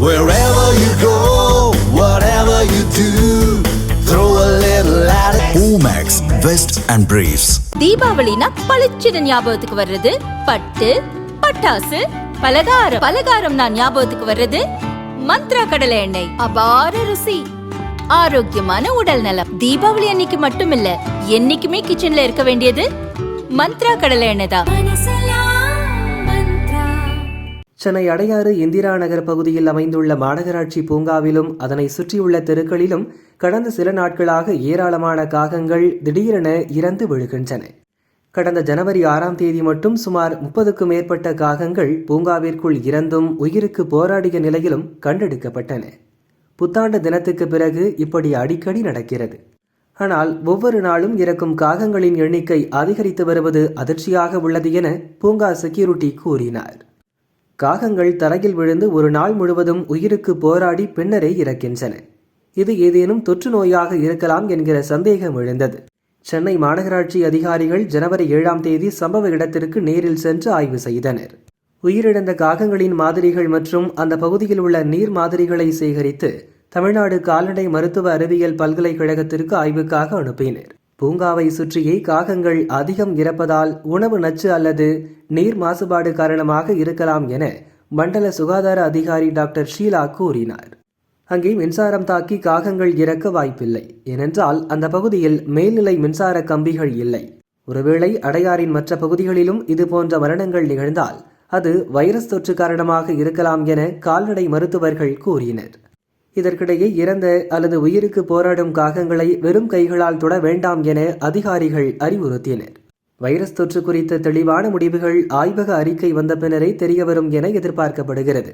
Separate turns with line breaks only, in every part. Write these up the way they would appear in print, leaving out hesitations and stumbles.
Wherever you go, whatever you do, throw a little at it. Omax, Vest and Briefs.
தீபாவளினா பளிச்சுன்னு ஞாபகத்துக்கு வர்றது பட்டு, பட்டாசு, பலகாரம் நான் ஞாபகத்துக்கு வர்றது மந்த்ரா கடலை எண்ணெய். அபார ருசி, ஆரோக்கியமான உடல் நலம். தீபாவளி அன்னைக்கு மட்டும் இல்ல, என்னைக்குமே கிச்சன்ல இருக்க வேண்டியது மந்த்ரா கடலை எண்ணெய் தான்.
சென்னை அடையாறு இந்திரா நகர் பகுதியில் அமைந்துள்ள மாநகராட்சி பூங்காவிலும் அதனை சுற்றியுள்ள தெருக்களிலும் கடந்த சில நாட்களாக ஏராளமான காகங்கள் திடீரென இறந்து விழுகின்றன. கடந்த ஜனவரி 6ஆம் தேதி மட்டும் சுமார் 30க்கும் மேற்பட்ட காகங்கள் பூங்காவிற்குள் இறந்தும் உயிருக்கு போராடிய நிலையிலும் கண்டெடுக்கப்பட்டன. புத்தாண்டு தினத்துக்கு பிறகு இப்படி அடிக்கடி நடக்கிறது. ஆனால் ஒவ்வொரு நாளும் இறக்கும் காகங்களின் எண்ணிக்கை அதிகரித்து வருவது அதிர்ச்சியாக உள்ளது என பூங்கா செக்யூரிட்டி கூறினார். காகங்கள் தரையில் விழுந்து ஒரு நாள் முழுவதும் உயிருக்கு போராடி பின்னரே இறக்கின்றன. இது ஏதேனும் தொற்று நோயாக இருக்கலாம் என்கிற சந்தேகம் எழுந்தது. சென்னை மாநகராட்சி அதிகாரிகள் ஜனவரி 7ஆம் தேதி சம்பவ இடத்திற்கு நேரில் சென்று ஆய்வு செய்தனர். உயிரிழந்த காகங்களின் மாதிரிகள் மற்றும் அந்த பகுதியில் உள்ள நீர் மாதிரிகளை சேகரித்து தமிழ்நாடு கால்நடை மருத்துவ அறிவியல் பல்கலைக்கழகத்திற்கு ஆய்வுக்காக அனுப்பினர். பூங்காவை சுற்றியே காகங்கள் அதிகம் இறப்பதால் உணவு நச்சு அல்லது நீர் மாசுபாடு காரணமாக இருக்கலாம் என மண்டல சுகாதார அதிகாரி டாக்டர் ஷீலா கூறினார். அங்கே மின்சாரம் தாக்கி காகங்கள் இறக்க வாய்ப்பில்லை. ஏனென்றால் அந்த பகுதியில் மேல்நிலை மின்சார கம்பிகள் இல்லை. ஒருவேளை அடையாறின் மற்ற பகுதிகளிலும் இதுபோன்ற மரணங்கள் நிகழ்ந்தால் அது வைரஸ் தொற்று காரணமாக இருக்கலாம் என கால்நடை மருத்துவர்கள் கூறினர். இதற்கிடையே இறந்த அல்லது உயிருக்கு போராடும் காகங்களை வெறும் கைகளால் தொட வேண்டாம் என அதிகாரிகள் அறிவுறுத்தினர். வைரஸ் தொற்று குறித்த தெளிவான முடிவுகள் ஆய்வக அறிக்கை வந்த பின்னரே தெரியவரும் என எதிர்பார்க்கப்படுகிறது.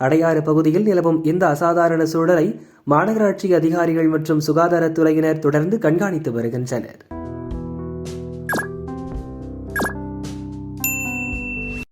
அடையாறு பகுதியில் நிலவும் இந்த அசாதாரண சூழலை மாநகராட்சி அதிகாரிகள் மற்றும் சுகாதாரத்துறையினர் தொடர்ந்து கண்காணித்து வருகின்றனர்.